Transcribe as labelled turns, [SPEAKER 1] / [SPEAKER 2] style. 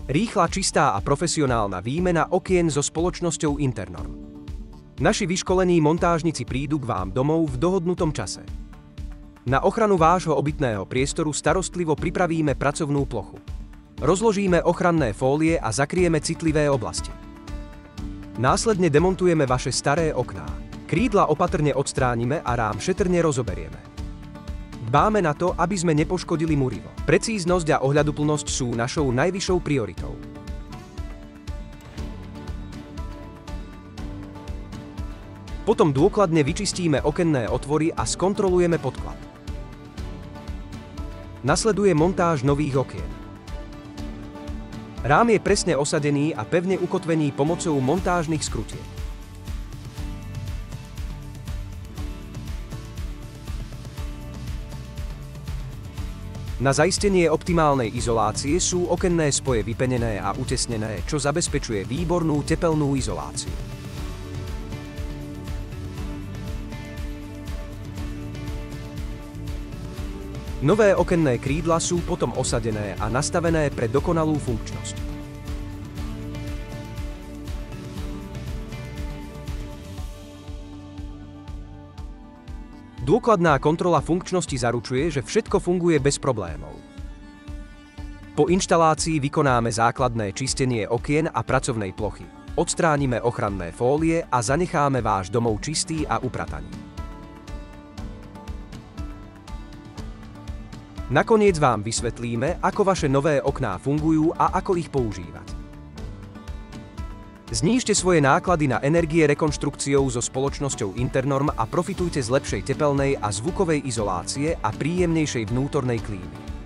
[SPEAKER 1] Rýchla, čistá a profesionálna výmena okien so spoločnosťou Internorm. Naši vyškolení montážnici prídu k vám domov v dohodnutom čase. Na ochranu vášho obytného priestoru starostlivo pripravíme pracovnú plochu. Rozložíme ochranné fólie a zakrieme citlivé oblasti. Následne demontujeme vaše staré okná. Krídla opatrne odstránime a rám šetrne rozoberieme. Dbáme na to, aby sme nepoškodili múrivo. Precíznosť a ohľaduplnosť sú našou najvyššou prioritou. Potom dôkladne vyčistíme okenné otvory a skontrolujeme podklad. Nasleduje montáž nových okien. Rám je presne osadený a pevne ukotvený pomocou montážnych skrutiek. Na zaistenie optimálnej izolácie sú okenné spoje vypenené a utesnené, čo zabezpečuje výbornú tepelnú izoláciu. Nové okenné krídla sú potom osadené a nastavené pre dokonalú funkčnosť. Dôkladná kontrola funkčnosti zaručuje, že všetko funguje bez problémov. Po inštalácii vykonáme základné čistenie okien a pracovnej plochy. Odstránime ochranné fólie a zanecháme váš domov čistý a uprataný. Nakoniec vám vysvetlíme, ako vaše nové okná fungujú a ako ich používať. Znížte svoje náklady na energie rekonštrukciou so spoločnosťou Internorm a profitujte z lepšej tepelnej a zvukovej izolácie a príjemnejšej vnútornej klímy.